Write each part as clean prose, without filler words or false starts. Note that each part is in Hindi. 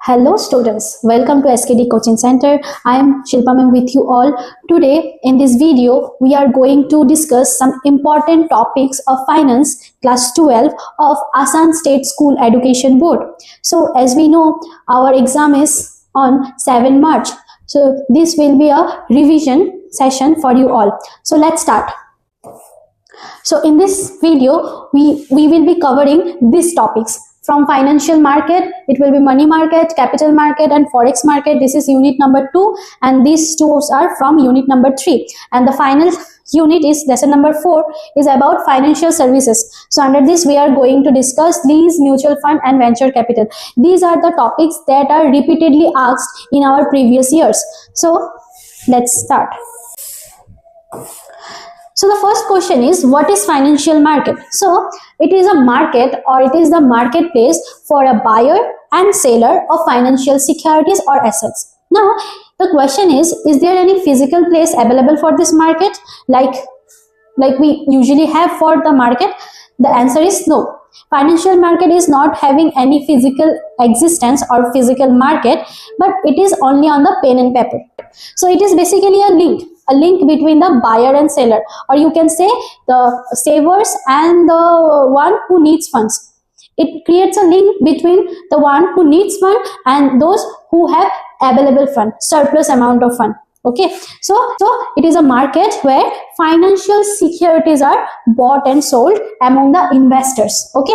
Hello students, welcome to SKD Coaching Center. I am Shilpa ma'am with you all. Today in this video, we are going to discuss some important topics of finance class 12 of Assam State School Education Board. So as we know, our exam is on 7 March. So this will be a revision session for you all. So let's start. So in this video, we will be covering these topics. From financial market, it will be money market, capital market and forex market. This is unit number 2 and these two are from unit number 3. And the final unit is lesson number 4 is about financial services. So under this we are going to discuss these mutual fund and venture capital. These are the topics that are repeatedly asked in our previous years. So let's start. So the first question is, what is financial market? So it is a market or it is the marketplace for a buyer and seller of financial securities or assets. Now the question is there any physical place available for this market like we usually have for the market? The answer is no. Financial market is not having any physical existence or physical market, but it is only on the pen and paper. So it is basically a link between the buyer and seller, or you can say the savers and the one who needs funds. It creates a link between the one who needs fund and those who have available fund, surplus amount of fund. Okay, so it is a market where financial securities are bought and sold among the investors. Okay,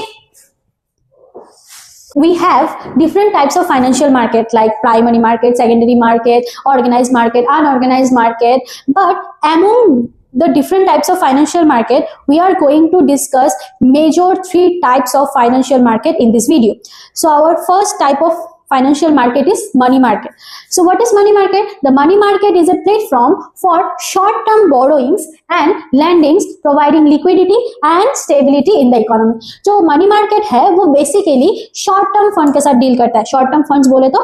we have different types of financial market like primary market, secondary market, organized market, unorganized market. But among the different types of financial market, we are going to discuss major 3 types of financial market in this video. So our first type of financial market is money market. So what is money market? The money market is a platform for short-term borrowings and lendings, providing liquidity and stability in the economy. जो money market है वो basically short-term fund के साथ deal करता है. Short-term funds बोले तो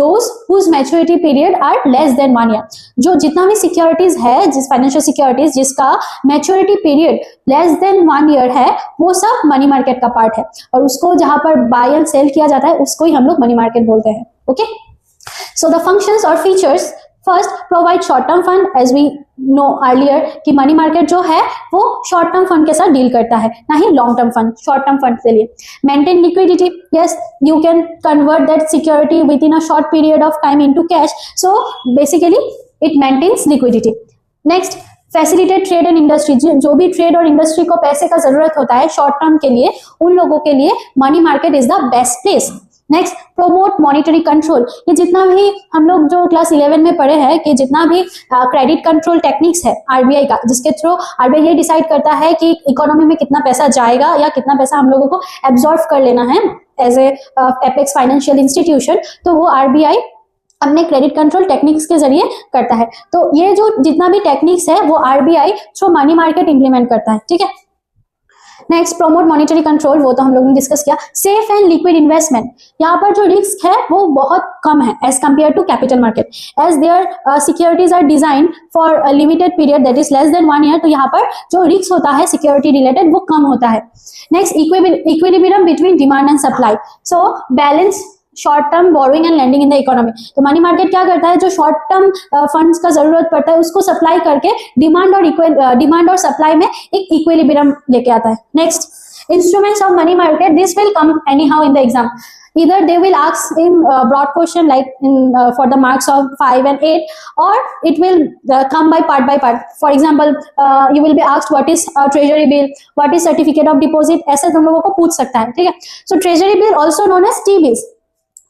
those whose maturity period are less than 1 year. जो जितना भी securities है, जिस financial securities जिसका maturity period less than 1 year है, वो सब money market का part है. और उसको जहाँ पर buy and sell किया जाता है उसको ही हम लोग money market बोलते हैं. ओके, सो द फंक्शंस और features, first provide short term fund. As we know earlier कि मनी मार्केट जो है वो शॉर्ट टर्म फंड के साथ डील करता है, ना ही long term fund. Short term fund के लिए maintain liquidity. Yes, you can convert that security within a short period of time into cash. So basically it maintains liquidity. Next, facilitate trade and industry. जो भी ट्रेड और इंडस्ट्री को पैसे का जरूरत होता है शॉर्ट टर्म के लिए, उन लोगों के लिए money market is the best place. Next, promote monetary control. ये जितना भी हम लोग जो क्लास 11 में पढ़े हैं कि जितना भी क्रेडिट कंट्रोल टेक्निक्स है आरबीआई का, जिसके थ्रू आरबीआई ये डिसाइड करता है कि इकोनॉमी में कितना पैसा जाएगा या कितना पैसा हम लोगों को एब्जॉर्व कर लेना है as a apex financial institution, तो वो आरबीआई अपने क्रेडिट कंट्रोल टेक्निक्स के जरिए करता है. तो ये जो जितना भी टेक्निक्स है वो RBI through money market implement करता है. ठीक है. नेक्स्ट, प्रोमोट मॉनिटरी कंट्रोल, वो तो हम लोगों ने डिस्कस किया. Safe and liquid investment. यहाँ पर जो रिस्क है वो बहुत कम है as compare to capital market, as their securities are design for limited period that is less than 1 year. तो यहाँ पर जो रिस्क होता है सिक्योरिटी रिलेटेड वो कम होता है. Next, equilibrium between demand and supply. So balance short term borrowing and lending in the economy. तो मनी मार्केट क्या करता है, जो शॉर्ट टर्म फंड्स का जरूरत पड़ता है उसको सप्लाई करके डिमांड और सप्लाई में एक इक्विलिब्रियम लेके आता है. Next, instruments of money market. This will come any how in the exam. Either they will ask in broad question like for the marks of 5 and 8, or it will come by part. For example, you will be asked what is treasury bill, what is certificate of deposit. ऐसे तुम लोगों को पूछ सकता है. ठीक है. So treasury bill also known as T bills.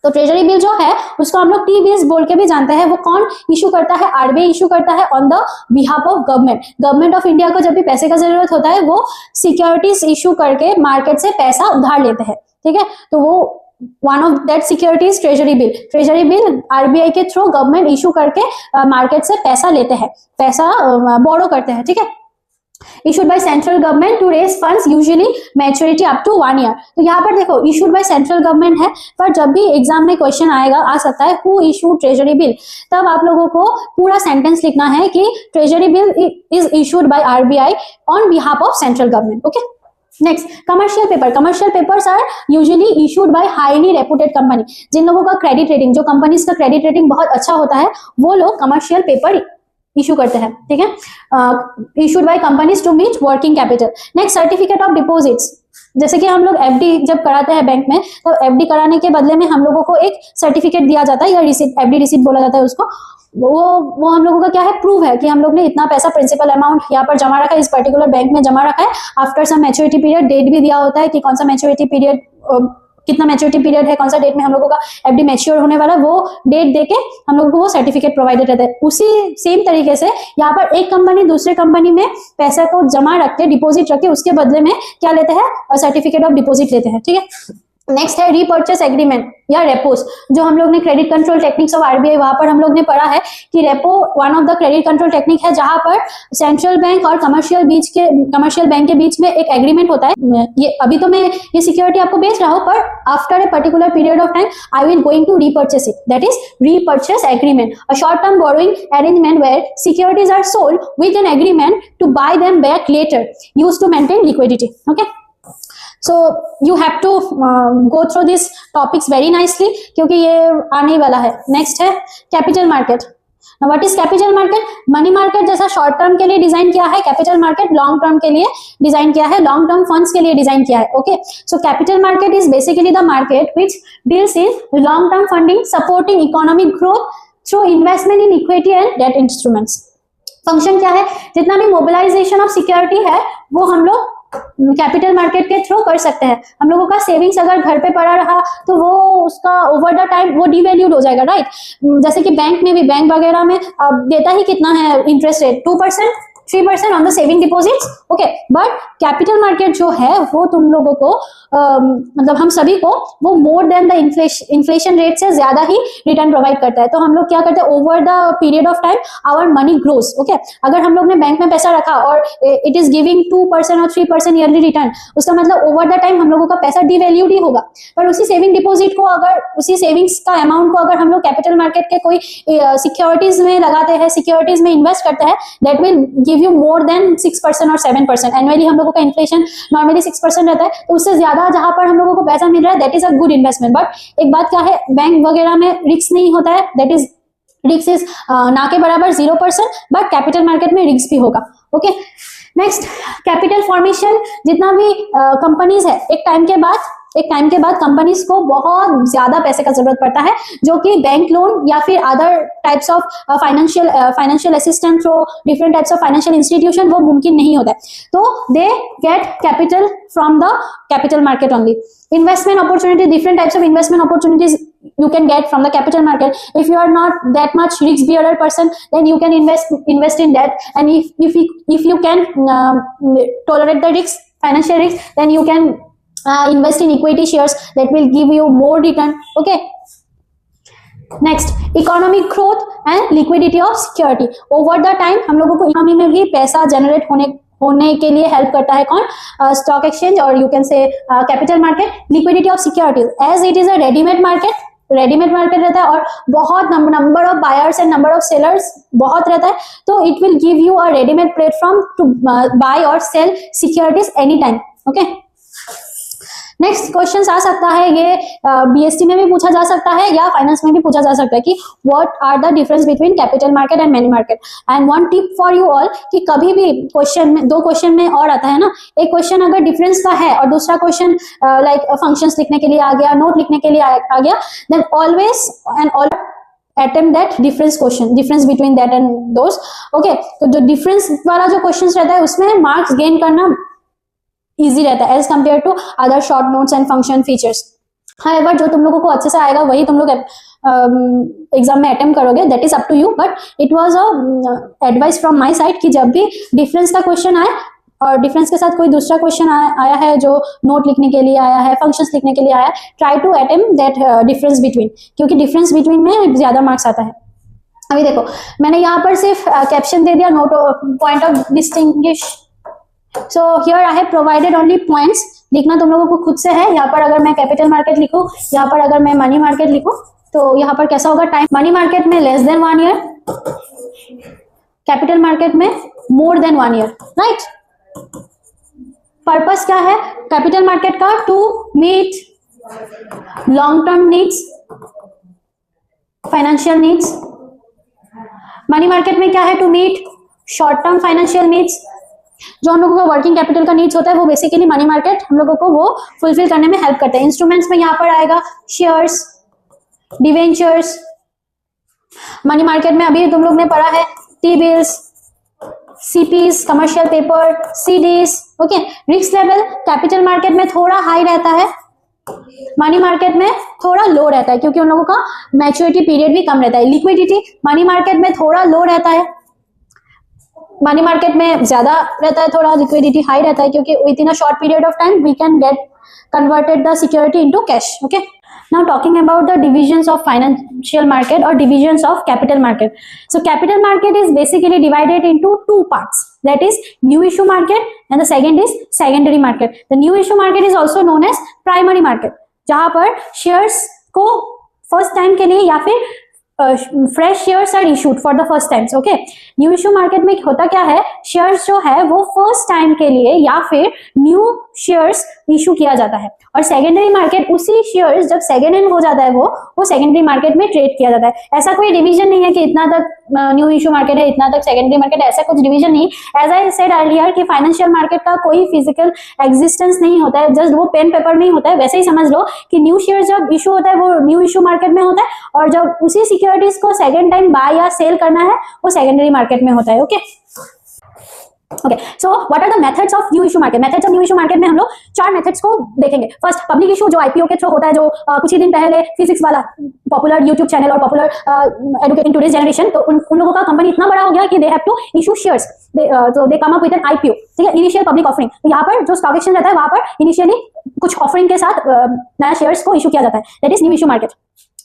तो ट्रेजरी बिल जो है उसको हम लोग टी बिल्स बोल के भी जानते हैं. वो कौन इशू करता है? आरबीआई इशू करता है on the behalf of government of India को. जब भी पैसे का जरूरत होता है वो सिक्योरिटीज इशू करके मार्केट से पैसा उधार लेते हैं. ठीक है. तो वो one of that securities treasury bill RBI के थ्रू गवर्नमेंट इशू करके मार्केट से पैसा लेते हैं, पैसा बोरो करते हैं. ठीक है. issued by central government to raise funds, usually maturity up to 1 year. तो यहाँ पर देखो issued by central government है, पर जब भी एग्जाम में क्वेश्चन आएगा आ सकता है who issued treasury bill, तब आप लोगों को पूरा सेंटेंस लिखना है कि treasury bill is issued by RBI on behalf of central government. Okay. Next, commercial paper. Commercial papers are usually issued by highly reputed company. जिन लोगों का क्रेडिट रेटिंग, जो कंपनीज का क्रेडिट रेटिंग बहुत अच्छा होता है, वो लोग कमर्शियल पेपर इशू करते हैं. ठीक है, issued by companies to meet working capital. Next, certificate of deposits. जैसे कि हम लोग एफडी जब कराते हैं बैंक में, तो एफडी कराने के बदले में हम लोगों को एक सर्टिफिकेट दिया जाता है, या रिसिप्ट, एफडी रिसिप्ट बोला जाता है उसको. वो हम लोगों का क्या है, प्रूव है कि हम लोग ने इतना पैसा प्रिंसिपल अमाउंट यहाँ पर जमा रखा है, इस पर्टिकुलर बैंक में जमा रखा है. After some maturity period, date भी दिया होता है कि कौन सा मैच्योरिटी पीरियड, कितना मैच्योरिटी पीरियड है, कौन सा डेट में हम लोगों का एफडी मैच्योर होने वाला है, वो डेट देके हम लोगों को वो सर्टिफिकेट प्रोवाइडेड रहता है. उसी सेम तरीके से यहाँ पर एक कंपनी दूसरे कंपनी में पैसा को जमा रख के, डिपॉजिट रख के, उसके बदले में क्या लेते हैं, सर्टिफिकेट ऑफ डिपॉजिट लेते हैं. ठीक है. नेक्स्ट है रीपर्चेस एग्रीमेंट या रेपोस. जो हम लोग ने credit control techniques of RBI, वहां पर हम लोग ने पढ़ा है कि repo one of the credit control technique है, जहां पर सेंट्रल बैंक और कमर्शियल बैंक के बीच में एक एग्रीमेंट होता है. ये अभी तो मैं ये सिक्योरिटी आपको बेच रहा हूं, पर after a particular period of time I will going to repurchase it. That is repurchase agreement, a short term borrowing arrangement where securities are sold with an agreement to buy them back later, used to maintain liquidity. Okay, so you have to go through these topics very nicely, क्योंकि ये आने वाला है. नेक्स्ट है capital market. What is capital market? Money market जैसा शॉर्ट टर्म के लिए डिजाइन किया है, कैपिटल मार्केट लॉन्ग टर्म के लिए डिजाइन किया है, लॉन्ग टर्म फंड्स के लिए डिजाइन किया है. Okay, so capital market is basically the market which deals in long term funding, supporting economic growth through investment in equity and debt instruments. Function क्या है? जितना भी मोबिलाइजेशन ऑफ सिक्योरिटी है वो हम लोग कैपिटल मार्केट के थ्रू कर सकते हैं. हम लोगों का सेविंग्स अगर घर पे पड़ा रहा तो वो उसका ओवर द टाइम वो डिवैल्यूड हो जाएगा, राइट. जैसे कि बैंक में भी, बैंक वगैरह में देता ही कितना है interest rate, 2%, 3% on the saving deposits. Okay, but capital market जो है वो तुम लोगों को मतलब हम सभी को वो more than the inflation rate से ज्यादा ही रिटर्न प्रोवाइड करता है. तो हम लोग क्या करते हैं, over the period of time our money grows. Okay, अगर हम लोग ने बैंक में पैसा रखा और इट इज गिविंग 2% और 3% ईयरली रिटर्न, उसका मतलब ओवर द टाइम हम लोगों का पैसा डिवैल्यूड ही होगा. पर उसी सेविंग डिपॉजिट को, अगर उसी सेविंग्स का अमाउंट को अगर हम लोग कैपिटल मार्केट के कोई सिक्योरिटीज में लगाते हैं, सिक्योरिटीज में इन्वेस्ट करते हैं, that will give you more than 6% और 7%. एनुअली हम लोगों का इन्फ्लेशन नॉर्मली 6% रहता है, तो उससे ज्यादा जहां पर हम लोगों को पैसा मिल रहा है, that is a good investment. But एक बात क्या है, बैंक वगैरह में रिस्क नहीं होता है, दैट इज रिस्क इज ना के बराबर 0%, बट कैपिटल मार्केट में रिस्क भी होगा. Okay, next, capital formation. जितना भी कंपनीज है, एक टाइम के बाद कंपनीज को बहुत ज्यादा पैसे का जरूरत पड़ता है, जो कि बैंक लोन या फिर other types of financial assistance through different types of financial institution वो मुमकिन नहीं होता है. तो they get capital from the capital market only. Investment opportunity, different types of investment opportunities you can get from the capital market. If you are not that much risk bearer person, then you can invest in that. And if you can tolerate the risk, financial risk, then you can invest in equity shares that will give you more return. Okay. Next, economic growth and liquidity of security. Over the time हम लोगों को इकोनॉमी में भी पैसा जनरेट होने के लिए हेल्प करता है कौन? स्टॉक एक्सचेंज, और you can say capital market. Liquidity of securities, as it is a readymade market रहता है और बहुत number of buyers and number of sellers बहुत रहता है, तो it will give you a readymade platform to buy और sell securities any time. Okay, next question आ सकता है, ये बीएसटी में भी पूछा जा सकता है या फाइनेंस में भी पूछा जा सकता है कि what are the difference between capital market and money market. And one tip for you all, कि कभी भी क्वेश्चन में, दो क्वेश्चन में और आता है ना, एक क्वेश्चन अगर डिफरेंस का है और दूसरा क्वेश्चन लाइक फंक्शंस लिखने के लिए आ गया, नोट लिखने के लिए आ गया, then always and all attempt that difference between that and those. Okay, तो जो डिफरेंस वाला जो क्वेश्चन रहता है उसमें मार्क्स गेन करना इजी रहता है as compare to other short notes and function features. However जो तुम लोगों को अच्छे से आएगा वही तुम लोग एग्जाम में अटेम्प्ट करोगे, that is up to you. But it was a advice from my side कि जब भी डिफरेंस का क्वेश्चन आए और डिफरेंस के साथ कोई दूसरा क्वेश्चन आया है जो नोट लिखने के लिए आया है, फंक्शंस लिखने के लिए आया है, try to attempt that difference between, क्योंकि डिफरेंस बिटवीन में ज्यादा मार्क्स आता है. अभी देखो, मैंने यहाँ पर सिर्फ कैप्शन दे दिया, note point of distinguish. So here I have provided only points. लिखना तुम लोगों को खुद से है. यहाँ पर अगर मैं कैपिटल मार्केट लिखूं, यहाँ पर अगर मैं मनी मार्केट लिखूं, तो यहाँ पर कैसा होगा टाइम? मनी मार्केट में less than 1 year, capital market में more than 1 year, right. Purpose क्या है कैपिटल मार्केट का? To meet long term needs, financial needs. Money market में क्या है? To meet short term financial needs. जो हम लोगों को वर्किंग कैपिटल का नीड्स होता है वो बेसिकली मनी मार्केट हम लोगों को वो फुलफिल करने में हेल्प करते हैं। इंस्ट्रूमेंट्स में यहाँ पर आएगा शेयर्स, डिवेंचर्स। मनी मार्केट में अभी तुम लोग ने पढ़ा है T bills, CPs, commercial paper, CDs. Okay, risk level capital market में थोड़ा हाई रहता है, मनी मार्केट में थोड़ा लो रहता है क्योंकि उन लोगों का मैच्योरिटी पीरियड भी कम रहता है। लिक्विडिटी मनी मार्केट में थोड़ा लो रहता है, मनी मार्केट में ज्यादा रहता है, थोड़ा लिक्विडिटी हाई रहता है क्योंकि within a short period of time we can get converted the security into cash. Okay, now talking about the divisions of financial market or divisions of capital market. So capital market is basically divided into two parts, that is new issue market and the second is secondary market. The new issue market is also known as primary market, जहां पर shares को first time के लिए या फिर fresh shares are issued for the first times. Okay, new issue market में होता क्या है, शेयर्स जो है वो फर्स्ट टाइम के लिए या फिर न्यू शेयर्स इशू किया जाता है। और सेकेंडरी मार्केट उसी शेयर्स जब सेकेंड हैंड हो जाता है वो सेकेंडरी मार्केट में ट्रेड किया जाता है। ऐसा कोई डिवीजन नहीं है कि इतना तक न्यू इशू मार्केट है, इतना तक सेकेंडरी मार्केट है, ऐसा कुछ डिवीजन नहीं। एज आई सेड अर्लियर कि फाइनेंशियल मार्केट का कोई फिजिकल एग्जिस्टेंस नहीं होता है, जस्ट वो पेन पेपर में ही होता है। वैसे ही समझ लो कि न्यू शेयर जब इशू होता है वो न्यू इशू मार्केट में होता है और जब उसी सिक्योरिटीज को सेकेंड टाइम बाय या सेल करना है वो सेकेंडरी मार्केट में होता है। Okay okay, so what are the methods of new issue market? Methods of new issue market में हम लोग 4 मेथड्स को देखेंगे। फर्स्ट, पब्लिक इशू जो आईपीओ के थ्रू होता है, जो कुछ ही दिन पहले Physics Wallah popular YouTube channel और पॉपुलर एडुकेटिंग टुडेज जनरेशन, तो उन लोगों का कंपनी इतना बड़ा हो गया कि they have to issue shares, तो they come up with an IPO, ठीक है, इनिशियल पब्लिक ऑफरिंग। तो यहाँ पर जो स्टॉक एक्सचेंज रहता है वहां पर इनिशियली कुछ ऑफरिंग के साथ नया शेयर्स को इशू किया जाता है, that is new issue market.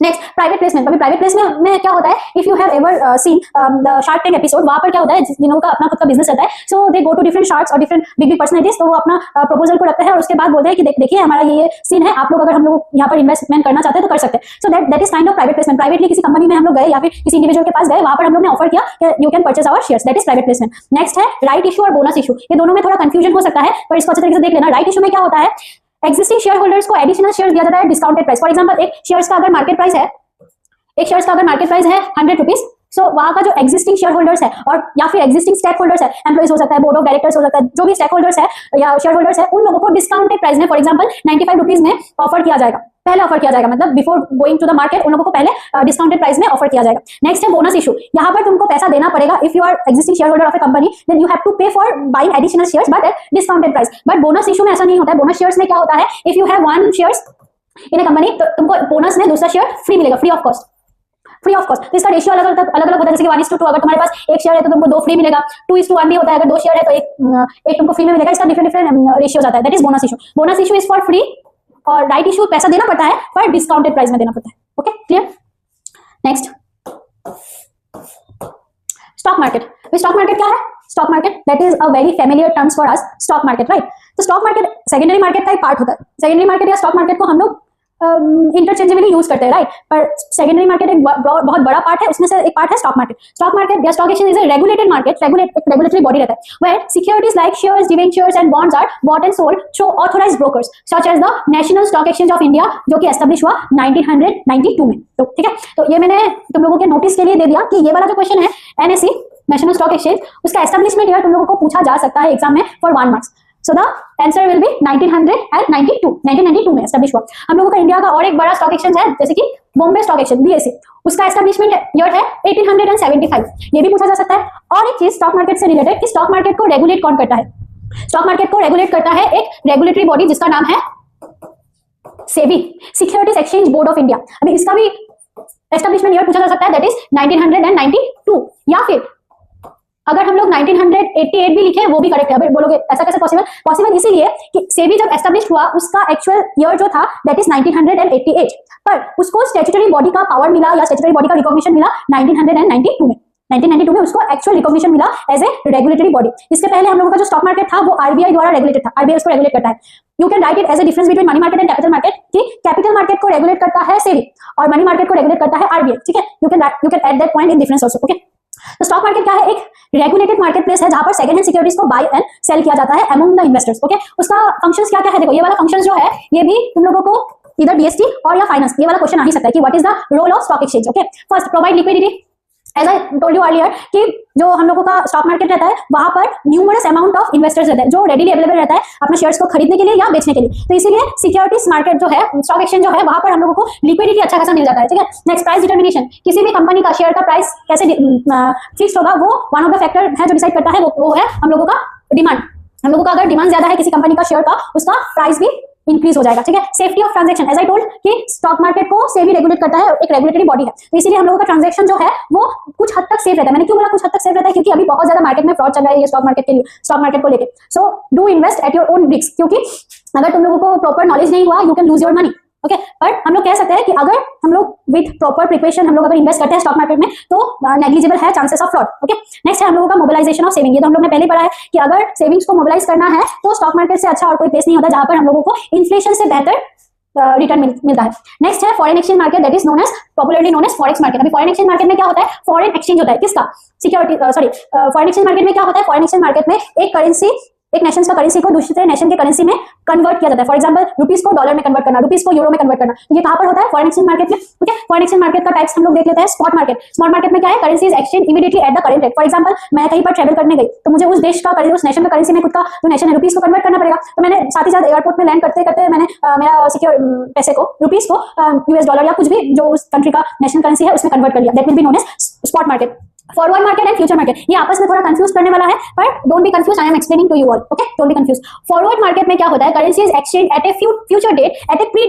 Next, private placement. अभी प्राइवेट प्लेसमेंट में क्या होता है, if you have ever seen the shark tank episode, वहां पर क्या होता है, जिन लोगों का अपना खुद का बिजनेस रहता है, सो दे गो टू डिफरेंट शार्क्स और डिफरेंट बिग पर्सनैलिटीज, तो वो अपना प्रपोजल को रखते हैं और उसके बाद बोलते हैं कि देखिए हमारा ये सीन है, आप लोग अगर हम लोग यहाँ पर इन्वेस्टमेंट करना चाहते हैं तो कर सकते हैं। So that is kind of private placement. Privately किसी कंपनी में हम लोग गए या फिर किसी इंडिविजुअल के पास गए, वहां पर हम लोग ने ऑफर किया कि you can purchase our shares, that is private placement. Next है राइट इशू और बोनस इशू। ये दोनों में थोड़ा कंफ्यूजन हो सकता है पर इसको अच्छे तरीके से देख लेना। राइट इशू में क्या होता है, एक्जिस्टिंग शेयर होल्डर्स को एडिशनल शेयर दिया जाता है डिस्काउंटेड प्राइस। फॉर एग्जाम्पल, एक शेयर्स का अगर मार्केट प्राइस है, एक शेयर्स का अगर मार्केट प्राइस है 100 रुपीज, सो वहां का जो एक्जिस्टिंग शेयर होल्डर्स है और या फिर एक्जिस्टिंग स्टेक होल्डर्स है, एम्प्लॉइज हो सकता है, बोर्ड ऑफ डायरेक्टर्स हो सकता है, जो भी स्टेक होल्डर्स है या शेयर होल्डर्स है, उन लोगों को डिस्काउंटेड प्राइस में फॉर एग्जांपल 95 रुपीज में ऑफर किया जाएगा, पहले ऑफर किया जाएगा, मतलब before going to the market उन लोगों को पहले डिस्काउंटेड प्राइस में ऑफर किया जाएगा। नेक्स्ट है बोनस इशू। यहाँ पर तुमको पैसा देना पड़ेगा if you are existing share holder of a company, then you have to pay for buying additional shares but at discounted price. But bonus issue में ऐसा नहीं होता है। बोनस शेयर्स में क्या होता है, if you have 1 shares in A company तो तुमको बोनस में दूसरा शेयर फ्री मिलेगा, free of cost, free of cost. तो इसका रेशियो अलग अलग होता है, जैसे कि 1:2, अगर तुम्हारे पास एक शेयर है तो तुमको 2 फ्री मिलेगा, 2:1 भी होता है, अगर 2 शेयर है तो एक तुमको फ्री में मिलेगा। इसका डिफरेंट रेशियो आता है, that is bonus issue. Bonus issue is for free और राइट इशू पैसा देना पड़ता है पर डिस्काउंटेड प्राइस में देना पड़ता है। Okay, clear? Next, stock market. Stock market क्या है? Stock market that is a very familiar terms for us, stock market, right? तो स्टॉक मार्केट सेकेंडरी मार्केट का एक पार्ट होता है। सेकेंडरी मार्केट या स्टॉक मार्केट को हम लोग इंटरचेंजेबली यूज करते हैं, राइट? पर सेकेंडरी मार्केट एक बहुत बड़ा पार्ट है, उसमें से एक पार्ट है स्टॉक मार्केट। स्टॉक मार्केट या stock exchange is a regulated market, regulatory body रहता है, where securities like shares, debentures and bonds are bought and sold through authorised brokers such as the National Stock Exchange of India, जो कि एस्टेब्लिश हुआ 1992 में। तो ठीक है, तो ये मैंने तुम लोगों के नोटिस के लिए दे दिया कि ये वाला जो क्वेश्चन है एनएससी, नेशनल स्टॉक एक्सचेंज, उसका एस्टेब्लिशमेंट ईयर तुम लोगों को पूछा जा सकता है एग्जाम में for 1 marks. So the answer will be 1992 में एस्टेब्लिश हुआ। हम लोगों का इंडिया का और एक बड़ा स्टॉक एक्सचेंज है जैसे कि बॉम्बे स्टॉक एक्सचेंज, BSE, उसका एस्टेब्लिशमेंट ईयर है 1875, ये भी पूछा जा सकता है। और एक चीज स्टॉक मार्केट से रिलेटेड कि स्टॉक मार्केट को रेगुलेट कौन करता है? स्टॉक मार्केट को रेगुलेट करता है एक रेगुलेटरी बॉडी जिसका नाम है SEBI, securities exchange board of India. अभी इसका भी एस्टेब्लिशमेंट ईयर पूछा जा सकता है, दैट इज 1992, या फिर अगर हम लोग 1988 भी लिखे वो भी करेक्ट है। अभी बोलोगे ऐसा कैसे पॉसिबल? पॉसिबल इसीलिए कि सेबी जब एस्टेब्लिश हुआ उसका एक्चुअल ईयर जो था दैट इज 1988, पर उसको स्टैट्यूटरी बॉडी का पावर मिला या स्टैट्यूटरी बॉडी का रिकॉग्निशन मिला 1992 में। 1992 में उसको एक्चुअल रिकॉग्निशन मिला एज ए रेगुलेटरी बॉडी। इसके पहले हम लोगों का जो स्टॉक मार्केट था वो आरबीआई द्वारा रेगुलेटेड था, आरबीआई उसको रेगुलेट करता है। You can write it as a difference between money market and capital market कि कैपिटल मार्केट को रेगुलेट करता है सेबी और मनी मार्केट को रेगुलेट करता है आरबीआई, ठीक है? You can add that point in difference also. Okay, तो स्टॉक मार्केट क्या है? एक रेगुलेटेड मार्केट प्लेस है जहां पर सेकंड हैंड सिक्योरिटीज को बाय एंड सेल किया जाता है अमंग द इन्वेस्टर्स। ओके, उसका फंक्शंस क्या क्या है? देखो, ये वाला फंक्शंस जो है ये भी तुम लोगों को इधर बीएसटी और या फाइनेंस ये वाला क्वेश्चन आ ही सकता है कि what is the role of stock exchange. Okay, first provide liquidity, as I told you earlier कि जो हम लोगों का स्टॉक मार्केट रहता है वहां पर न्यूमरस अमाउंट ऑफ इन्वेस्टर्स रहते हैं जो रेडीली अवेलेबल रहता है अपने शेयर्स को खरीदने के लिए या बेचने के लिए। तो इसीलिए सिक्योरिटीज मार्केट जो है, स्टॉक एक्सचेंज जो है, वहां पर हम लोगों को लिक्विडिटी अच्छा खासा मिल जाता है। ठीक है, नेक्स्ट प्राइस डिटर्मिनेशन, किसी भी कंपनी का शेयर का प्राइस कैसे फिक्स होगा, वो वन ऑफ द फैक्टर है जो डिसाइड करता है, वो है हम लोगों का डिमांड। हम लोगों का अगर डिमांड ज्यादा है किसी कंपनी का शेयर का, उसका प्राइस भी इंक्रीज हो जाएगा। ठीक है, safety of transaction, as I told कि स्टॉक मार्केट को सेबी रेगुलेट करता है, एक रेगुलेटरी बॉडी है, तो इसीलिए हम लोगों का ट्रांजैक्शन जो है वो कुछ हद तक सेफ रहता है। मैंने क्यों बोला कुछ हद तक सेफ रहता है? क्योंकि अभी बहुत ज्यादा मार्केट में फ्रॉड चल रहा है ये स्टॉक मार्केट के लिए, स्टॉक मार्केट को लेके। So do invest at your own risk, क्योंकि अगर तुम लोगों को प्रॉपर नॉलेज नहीं हुआ, you can lose your money. Okay, but हम लोग कह सकते हैं कि अगर हम लोग विद प्रॉपर प्रिपरेशन हम लोग अगर इन्वेस्ट करते हैं स्टॉक मार्केट में तो नेग्लिजिबल है chances of fraud. Okay, next है हम लोगों का मोबिलाइजेशन ऑफ सेविंग। ये तो हम लोग ने पहले पढ़ा है कि अगर सेविंग्स को मोबिलाइज करना है तो स्टॉक मार्केट से अच्छा और कोई प्लेस नहीं होता जहां पर हम लोगों को इन्फ्लेशन से बेहतर रिटर्न मिलता है। नेक्स्ट है foreign exchange market, that is known as popularly known as forex market. अभी फॉरेन एक्सचेंज मार्केट में क्या होता है? फॉरेन एक्सचेंज होता है किसका? सिक्योरिटी, फॉरेन एक्सचेंज मार्केट में क्या होता है? फॉरेन एक्सचेंज मार्केट में एक करेंसी, एक नेशन का करेंसी को दूसरे नेशन के करेंसी में कन्वर्ट किया जाता है। फॉर एग्जांपल रुपीस को डॉलर में कन्वर्ट करना, रुपीस को यूरो में कन्वर्ट करना, ये कहां पर होता है? फॉरेन एक्सचेंज मार्केट में। ओके, फॉरेन एक्सचेंज मार्केट का टाइप्स हम लोग देख लेते हैं। स्पॉट मार्केट, स्पॉट मार्केट में क्या है? Currency is exchange immediately at the current rate. For example मैं कहीं पर ट्रैवल करने गई तो मुझे उस देश का करेंसी, उस नेशन का करेंसी में खुद का जो नेशन है रुपीस को कन्वर्ट करना पड़ेगा। तो मैंने साथ ही साथ एयरपोर्ट में लैंड करते करते मैंने मेरा सिक्योर पैसे को, रुपीस को यूएस डॉलर या कुछ भी जो उस कंट्री का नेशनल करेंसी है उसमें कन्वर्ट कर लिया। That will be known as spot market. Forward market and future market, ये आपस में थोड़ा कंफ्यूज करने वाला है, पर don't be confuse, I am explaining to you all. Okay, don't be confuse. Forward market में क्या होता है? Currency is exchange at a future date at a pre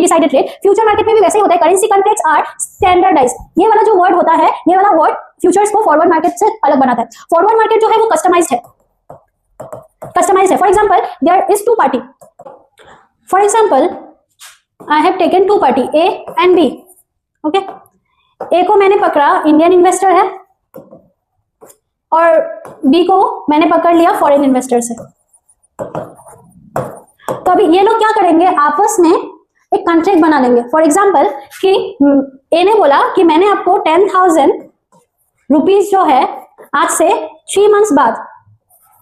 decided rate. Future market में भी वैसे ही होता है, करेंसी कॉन्ट्रैक्ट्स आर स्टैंडर्डाइज्ड। ये वाला जो वर्ड होता है, ये वाला वर्ड फ्यूचर्स को फॉरवर्ड मार्केट से अलग बनाता है। फॉरवर्ड मार्केट जो है वो कस्टमाइज्ड है, कस्टमाइज्ड है। For example there is two party, for example I have taken two party A and B. Okay, A को मैंने पकड़ा, इंडियन इन्वेस्टर है, और बी को मैंने पकड़ लिया, फॉरेन इन्वेस्टर से। तो अभी ये लोग क्या करेंगे? आपस में एक कॉन्ट्रैक्ट बना लेंगे। फॉर एग्जांपल कि ए ने बोला कि मैंने आपको 10,000 रुपीज जो है आज से 3 मंथ्स बाद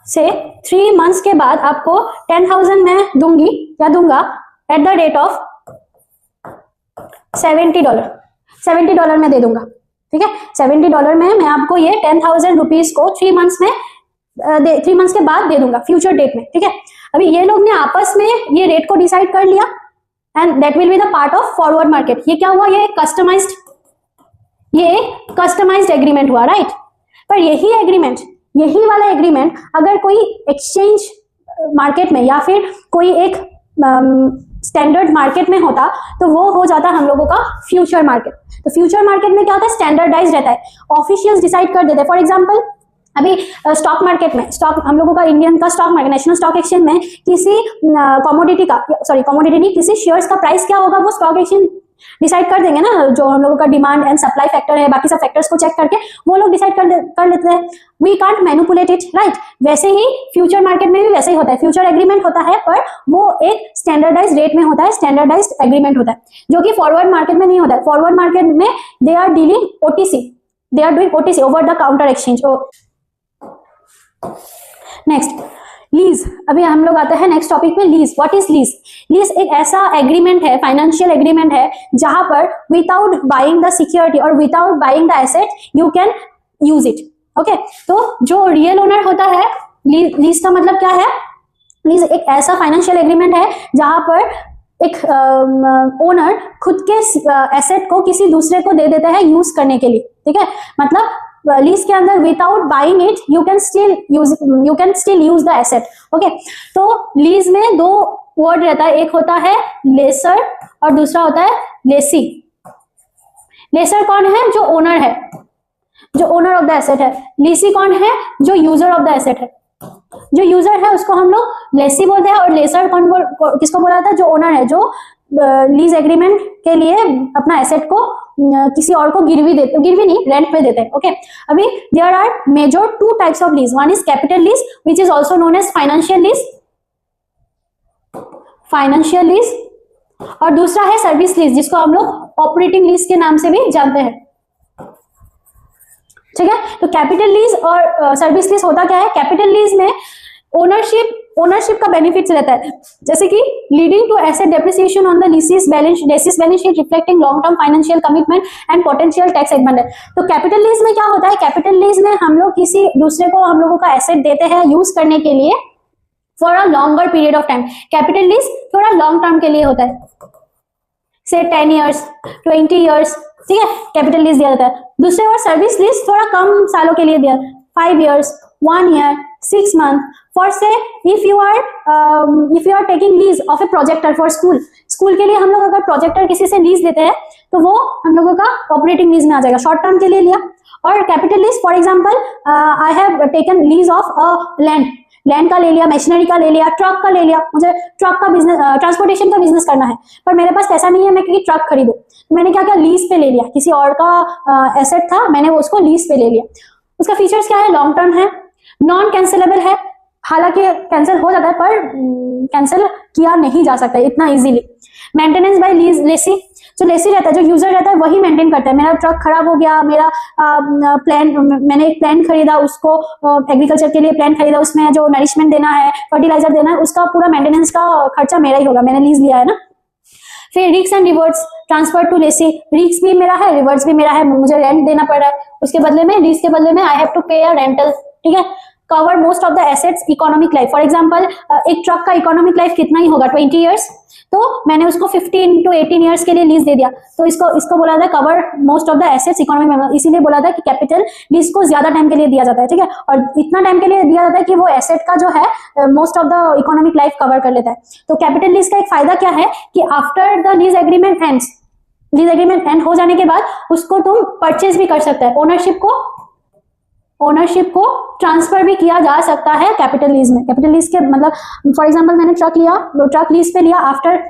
से 3 मंथ्स के बाद आपको 10,000 मैं दूंगी या दूंगा एट द रेट ऑफ $70 में दे दूंगा। ठीक है, $70 में मैं आपको ये 10,000 रुपीज को 3 मंथ्स में 3 मंथ्स के बाद दे दूंगा, फ्यूचर डेट में। ठीक है, अभी ये लोग ने आपस में ये रेट को डिसाइड कर लिया and that will be the part of forward market. ये क्या हुआ? ये कस्टमाइज्ड एग्रीमेंट हुआ, राइट? पर यही वाला एग्रीमेंट अगर कोई एक्सचेंज मार्केट में या फिर कोई एक स्टैंडर्ड मार्केट में होता तो वो हो जाता हम लोगों का फ्यूचर मार्केट। तो फ्यूचर मार्केट में क्या होता है? स्टैंडर्डाइज रहता है, ऑफिशियल्स डिसाइड कर देते हैं। फॉर एग्जांपल अभी स्टॉक मार्केट में, स्टॉक हम लोगों का इंडियन का stock market, national Stock exchange में किसी कमोडिटी नहीं, किसी शेयर्स का प्राइस क्या होगा वो स्टॉक एक्सचेंज डिसाइड कर देंगे ना। जो हम लोगों का डिमांड एंड सप्लाई फैक्टर है, बाकी सब फैक्टर्स को चेक करके वो लोग डिसाइड कर लेते हैं। We can't manipulate it, right? वैसे ही फ्यूचर मार्केट में भी वैसे ही होता है, फ्यूचर एग्रीमेंट होता है पर वो एक स्टैंडर्डाइज रेट में होता है, स्टैंडर्डाइज एग्रीमेंट होता है, जो कि फॉरवर्ड मार्केट में नहीं होता है। फॉरवर्ड मार्केट में they are dealing OTC, they are doing OTC, over the counter exchange. Next lease, अभी हम लोग आते हैं नेक्स्ट टॉपिक में, lease. What is lease? Lease एक ऐसा एग्रीमेंट है, फाइनेंशियल एग्रीमेंट है, जहां पर विदाउट बाइंग द सिक्योरिटी और without buying the asset you can use it. Okay, तो जो रियल ओनर होता है, लीज का मतलब क्या है? लीज एक ऐसा फाइनेंशियल एग्रीमेंट है जहां पर एक ओनर खुद के एसेट को किसी दूसरे को दे देता है यूज करने के लिए। ठीक है, मतलब लीज के अंदर without buying it you can still use the asset. Okay, तो लीज में 2 वर्ड रहता है, एक होता है लेसर और दूसरा होता है लेसी। लेसर कौन है? जो ओनर है, जो ओनर ऑफ द एसेट है। लेसी कौन है? जो यूजर ऑफ द एसेट है। जो यूजर है उसको हम लोग लेसी बोलते हैं, और लेसर किसको बोला जाता है? जो ओनर है, जो लीज एग्रीमेंट के लिए अपना एसेट को किसी और को गिरवी नहीं, रेंट पे देते हैं। ओके, अभी there are major 2 types of lease. One is capital lease which is also known as financial lease, और दूसरा है सर्विस लीज, जिसको हम लोग ऑपरेटिंग लीज के नाम से भी जानते हैं। ठीक है। तो कैपिटल लीज और सर्विस लीज होता क्या है, कैपिटल लीज में ओनरशिप का बेनिफिट्स रहता है, जैसे कि leading to asset depreciation on the lessee's balance sheet reflecting long term financial commitment and potential tax advantage. तो कैपिटल लीज में क्या होता है, कैपिटल लीज में हम लोग किसी दूसरे को हम लोगों का एसेट देते हैं यूज करने के लिए for a longer period of time. Capital lease थोड़ा लॉन्ग टर्म के लिए होता है, से 10 ईयर्स 20 ईयर्स, ठीक है, कैपिटल लीज दिया जाता है। दूसरे और सर्विस लीज थोड़ा कम सालों के लिए दिया, 5 years 1 year 6 month. For say if you are taking lease of a projector for school के लिए हम लोग अगर प्रोजेक्टर किसी से लीज लेते हैं तो वो हम लोगों का ऑपरेटिंग लीज में आ जाएगा, शॉर्ट टर्म के लिए लिया। और capital lease for example I have taken lease of a land का ले लिया, मशीनरी का ले लिया, ट्रक का ले लिया, मुझे ट्रक का बिजनेस ट्रांसपोर्टेशन का बिजनेस करना है पर मेरे पास पैसा नहीं है मैं क्योंकि ट्रक खरीदूं, तो मैंने क्या किया, लीज पे ले लिया, किसी और का एसेट था मैंने वो उसको लीज पे ले लिया। उसका फीचर्स क्या है, लॉन्ग टर्म है, नॉन कैंसिलेबल है, हालांकि कैंसिल हो जाता है पर कैंसिल किया नहीं जा सकता इतना इजीली। मेंटेनेंस बाय लेसी, जो लेसी रहता है, जो यूजर रहता है वही मेंटेन करता है। मेरा ट्रक खराब हो गया, मेरा मैंने एक प्लांट खरीदा, उसको एग्रीकल्चर के लिए प्लांट खरीदा, उसमें जो नरिशमेंट देना है, फर्टिलाइजर देना है, उसका पूरा मेंटेनेंस का खर्चा मेरा ही होगा, मैंने लीज लिया है ना। फिर risks and rewards transfer to lessee, risks भी मेरा है, रिवर्ट्स भी मेरा है, मुझे रेंट देना पड़ रहा है, उसके बदले में लीज के बदले में आई हैव टू पे अ रेंटल, ठीक है। Cover most of the assets economic life, for example एक ट्रक का इकोनॉमिक लाइफ कितना ही होगा 20 इयर्स, तो मैंने उसको 15 to 18 इयर्स के लिए लीज दे दिया, तो इसको बोला था cover most of the assets economic, इसीलिए बोला था कि कैपिटल लीज को ज्यादा टाइम के लिए दिया जाता है, ठीक है, और इतना टाइम के लिए दिया जाता है कि वो एसेट का जो है most of the economic life cover कर लेता है। तो कैपिटल लीज का एक फायदा क्या है कि after the lease agreement ends, lease agreement and हो जाने के बाद उसको तुम परचेज भी कर सकते हैं, ओनरशिप को ट्रांसफर भी किया जा सकता है कैपिटल लीज में। कैपिटल लीज के मतलब फॉर एग्जांपल मैंने ट्रक लिया, ट्रक लीज पे लिया, आफ्टर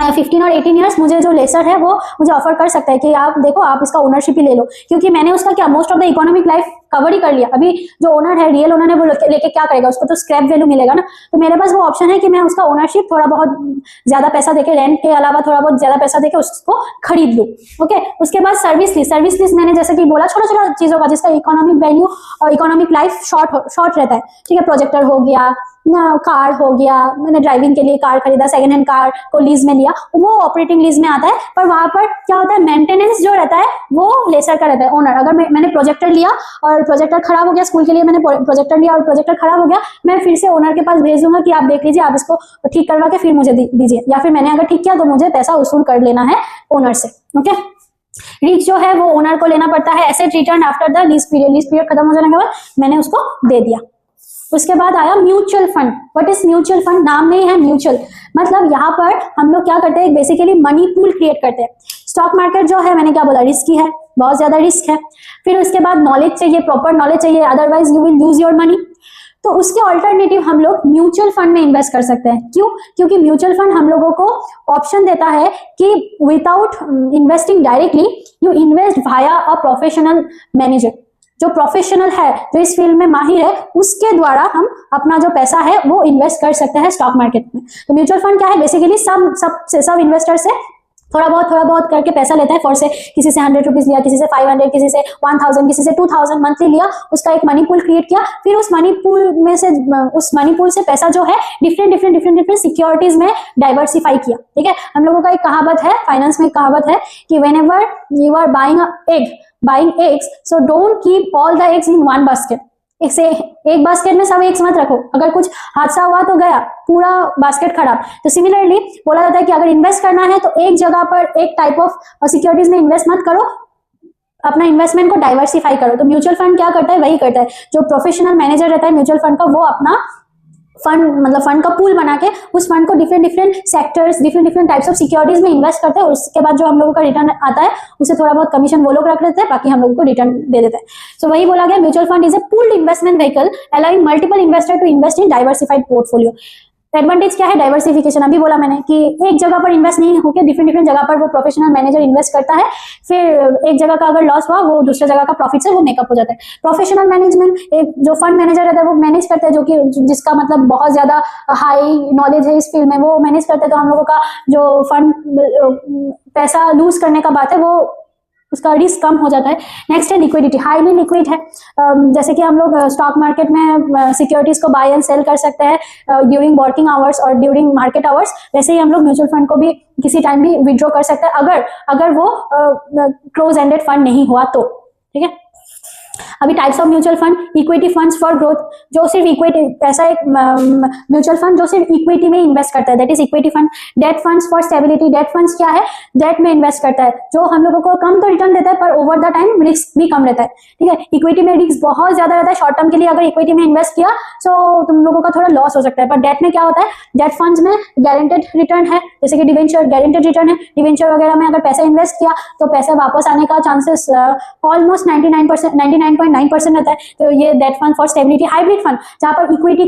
15 और 18 इयर्स मुझे जो लेसर है वो मुझे ऑफर कर सकता है कि आप देखो आप इसका ओनरशिप ही ले लो, क्योंकि मैंने उसका क्या most of the economic life cover ही कर लिया। अभी जो ओनर है, रियल ओनर है, वो लेके क्या करेगा, उसको तो स्क्रैप वैल्यू मिलेगा ना, तो मेरे पास वो ऑप्शन है कि मैं उसका ओनरशिप थोड़ा बहुत ज्यादा पैसा देके, रेंट के अलावा थोड़ा बहुत ज्यादा पैसा देके उसको खरीद लूं। ओके, उसके बाद सर्विस लीज मैंने जैसे कि बोला छोटा छोटा चीजों का जिसका इकोनॉमिक वैल्यू और इकोनॉमिक लाइफ शॉर्ट रहता है, ठीक है, प्रोजेक्टर हो गया, कार हो गया, मैंने ड्राइविंग के लिए कार खरीदा, सेकंड हैंड कार को लीज में लिया, वो ऑपरेटिंग लीज में आता है, पर वहां पर क्या होता है, मेंटेनेंस जो रहता है वो लेसर का रहता है, ओनर। अगर मैंने प्रोजेक्टर लिया और प्रोजेक्टर खराब हो गया, स्कूल के लिए मैंने प्रोजेक्टर लिया और प्रोजेक्टर खराब हो गया, मैं फिर से ओनर के पास भेज दूंगा कि आप देख लीजिए, आप इसको ठीक करवा के फिर मुझे दीजिए, या फिर मैंने अगर ठीक किया तो मुझे पैसा वसूल कर लेना है ओनर से। ओके, रिस्क जो है वो ओनर को लेना पड़ता है, asset return after the lease period खत्म हो जाने के बाद मैंने उसको दे दिया। उसके बाद आया mutual fund. What is mutual fund, नाम में ही है म्यूचुअल, मतलब यहाँ पर हम लोग क्या करते हैं, बेसिकली मनी पूल क्रिएट करते हैं। स्टॉक मार्केट जो है मैंने क्या बोला, रिस्की है, बहुत ज्यादा रिस्क है। फिर उसके बाद नॉलेज चाहिए, प्रॉपर नॉलेज चाहिए, otherwise you will lose your money. तो उसके ऑल्टरनेटिव हम लोग म्यूचुअल फंड में इन्वेस्ट कर सकते हैं। क्यों? क्योंकि म्यूचुअल फंड हम लोगों को ऑप्शन देता है कि without investing directly you invest via a professional manager, जो प्रोफेशनल है, जो इस फील्ड में माहिर है, उसके द्वारा हम अपना जो पैसा है वो इन्वेस्ट कर सकते हैं स्टॉक मार्केट में। तो म्यूचुअल फंड क्या है, बेसिकली सब इन्वेस्टर से थोड़ा बहुत करके पैसा लेता है। फॉर से किसी से 100 रुपीज लिया, किसी से 500, किसी से 1000, किसी से 2000 मंथली लिया, उसका एक मनी पूल क्रिएट किया, फिर उस मनी पूल से पैसा जो है डिफरेंट सिक्योरिटीज में डाइवर्सिफाई किया। ठीक है, हम लोगों का एक कहावत है, फाइनेंस में एक कहावत है कि whenever you are buying eggs, so don't keep all the eggs in one basket. एक बास्केट में सब एग्स मत रखो, अगर कुछ हादसा हुआ तो गया पूरा बास्केट खराब। तो सिमिलरली बोला जाता है कि अगर इन्वेस्ट करना है तो एक जगह पर एक टाइप ऑफ सिक्योरिटीज में इन्वेस्ट मत करो, अपना इन्वेस्टमेंट को डाइवर्सिफाई करो। तो म्यूचुअल फंड क्या करता है, वही करता है। जो प्रोफेशनल मैनेजर रहता है म्यूचुअल फंड का, वो अपना फंड का पूल बना के उस फंड को different sectors, different types of securities में इन्वेस्ट करते हैं। उसके बाद जो हम लोगों का रिटर्न आता है उससे थोड़ा बहुत कमीशन वो लोग रख लेते हैं, बाकी हम लोगों को रिटर्न दे देते हैं। सो वही बोला गया, mutual fund is a pooled investment vehicle allowing multiple investor to invest in diversified portfolio. Advantage क्या है, डाइवर्सिफिकेशन। अभी बोला मैंने कि एक जगह पर इन्वेस्ट नहीं होकर डिफरेंट जगह पर वो प्रोफेशनल मैनेजर इन्वेस्ट करता है, फिर एक जगह का अगर लॉस हुआ वो दूसरे जगह का प्रॉफिट से वो मेकअप हो जाता है। प्रोफेशनल मैनेजमेंट, एक जो फंड मैनेजर रहता है वो मैनेज करते हैं, जो कि जिसका मतलब बहुत ज्यादा हाई नॉलेज है इस फील्ड में, वो मैनेज करते हैं। तो हम लोगों का जो फंड पैसा लूज करने का बात है वो उसका रिस्क कम हो जाता है। नेक्स्ट है लिक्विडिटी, हाईली लिक्विड है। जैसे कि हम लोग स्टॉक मार्केट में सिक्योरिटीज को बाय एंड सेल कर सकते हैं ड्यूरिंग वर्किंग आवर्स और ड्यूरिंग मार्केट आवर्स, वैसे ही हम लोग म्यूचुअल फंड को भी किसी टाइम भी विड्रॉ कर सकते हैं अगर वो क्लोज एंडेड फंड नहीं हुआ तो, ठीक है। अभी types of mutual fund, equity funds for growth, जो सिर्फ इक्विटी, ऐसा एक म्यूचुअल फंड जो सिर्फ इक्विटी में इन्वेस्ट करता है, that is equity fund. Date funds for stability, date funds क्या है, डेट में इन्वेस्ट करता है, जो हम लोगों को कम तो रिटर्न देता है पर ओवर द टाइम रिस्क भी कम रहता है, ठीक है। इक्विटी में रिस्क बहुत ज्यादा रहता है, शॉर्ट टर्म के लिए अगर इक्विटी में इन्वेस्ट किया तो तुम लोगों का थोड़ा लॉस हो सकता है, पर डेट में क्या होता है, डेट फंड्स में गारंटेड रिटर्न है, जैसे कि डिवेंचर गारंटेड रिटर्न है। डिवेंचर वगैरह में अगर पैसा इन्वेस्ट किया तो पैसा वापस आने का चांसेस ऑलमोस्ट 99.9% रहता है। तो ये debt fund for stability. Hybrid fund, जहां पर इक्विटी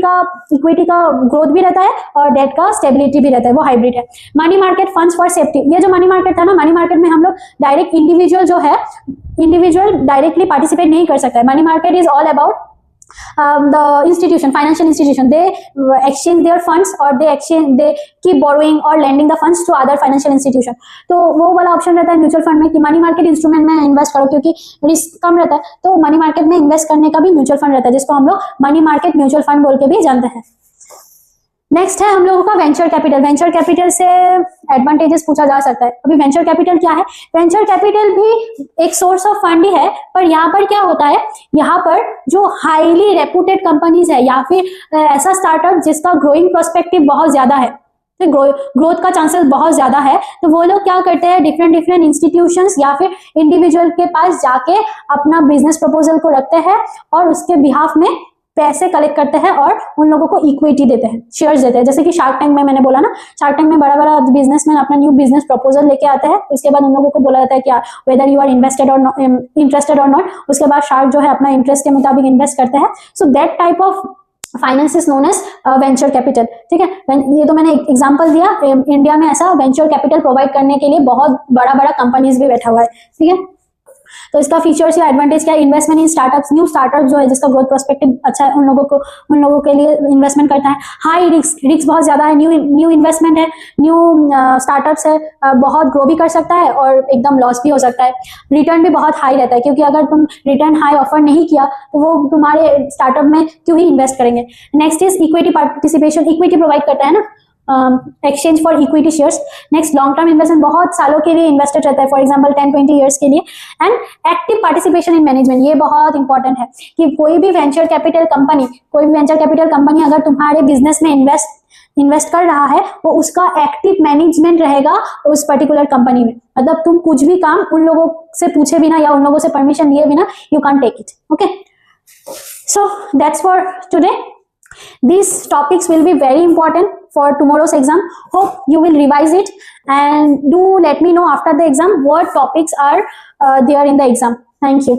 का ग्रोथ भी रहता है और डेट का स्टेबिलिटी भी रहता है, वो हाइब्रिड है। Money market funds for safety, ये जो मनी मार्केट था ना, मनी मार्केट में हम लोग डायरेक्ट इंडिविजुअल डायरेक्टली पार्टिसिपेट नहीं कर सकता है। Money market is all about the financial institution, they exchange their funds or they keep borrowing or lending the funds to other financial institution। तो वो वाला ऑप्शन रहता है म्यूचुअल फंड में कि मनी मार्केट इंस्ट्रूमेंट में इन्वेस्ट करो, क्योंकि रिस्क कम रहता है, तो मनी मार्केट में इन्वेस्ट करने का भी म्यूचुअल फंड रहता है, जिसको हम लोग मनी मार्केट म्यूचुअल फंड बोल के भी जानते हैं। नेक्स्ट है हम लोगों का वेंचर कैपिटल। वेंचर कैपिटल से एडवांटेजेस पूछा जा सकता है। अभी वेंचर कैपिटल क्या है, वेंचर कैपिटल भी एक सोर्स ऑफ फंड ही है, पर यहाँ पर क्या होता है, यहाँ पर जो हाईली रेपुटेड कंपनीज है या फिर ऐसा स्टार्टअप जिसका ग्रोइंग प्रोस्पेक्टिव बहुत ज्यादा है, तो ग्रोथ का चांसेस बहुत ज्यादा है, तो वो लोग क्या करते हैं, डिफरेंट इंस्टीट्यूशंस या फिर इंडिविजुअल के पास जाके अपना बिजनेस प्रपोजल को रखते हैं और उसके बिहाफ में पैसे कलेक्ट करते हैं और उन लोगों को इक्विटी देते हैं, शेयर्स देते हैं। जैसे कि शार्क टैंक में मैंने बोला ना, शार्क टैंक में बड़ा बिजनेसमैन अपना न्यू बिजनेस प्रपोजल लेके आते हैं, उसके बाद उन लोगों को बोला जाता है कि वेदर यू आर इंटरेस्टेड और नॉट, उसके बाद शार्क जो है अपना इंटरेस्ट के मुताबिक इन्वेस्ट करते हैं। So that type of finance is known as venture capital, ठीक है। ये तो मैंने एग्जांपल दिया। इंडिया में ऐसा वेंचर कैपिटल प्रोवाइड करने के लिए बहुत बड़ा कंपनीज भी बैठा हुआ है, ठीक है। तो इसका फीचर्स या एडवांटेज क्या है, investment in startups, new startup जो है जिसका ग्रोथ पर्सपेक्टिव अच्छा है, उन लोगों के लिए इन्वेस्टमेंट करता है। हाई रिस्क बहुत ज्यादा है, न्यू इन्वेस्टमेंट है, न्यू स्टार्टअप्स है, बहुत ग्रो भी कर सकता है और एकदम लॉस भी हो सकता है। रिटर्न भी बहुत हाई रहता है, क्योंकि अगर तुम रिटर्न हाई ऑफर नहीं किया तो वो तुम्हारे स्टार्टअप में क्यों ही इन्वेस्ट करेंगे। Next is equity participation, equity provide करता है ना, exchange for equity shares. Next long term investment, बहुत सालों के लिए इन्वेस्टेड रहता है, फॉर एग्जांपल 10-20 इयर्स के लिए। And active participation in management, ये बहुत इंपॉर्टेंट है कि कोई भी वेंचर कैपिटल कंपनी अगर तुम्हारे बिजनेस में इन्वेस्ट कर रहा है, वो उसका एक्टिव मैनेजमेंट रहेगा उस पर्टिकुलर कंपनी में। मतलब तुम कुछ भी काम उन लोगों से पूछे बिना या उन लोगों से परमिशन लिए बिना you can take it, okay. So that's for today. These topics will be very important for tomorrow's exam. Hope you will revise it and do let me know after the exam what topics are there in the exam. Thank you.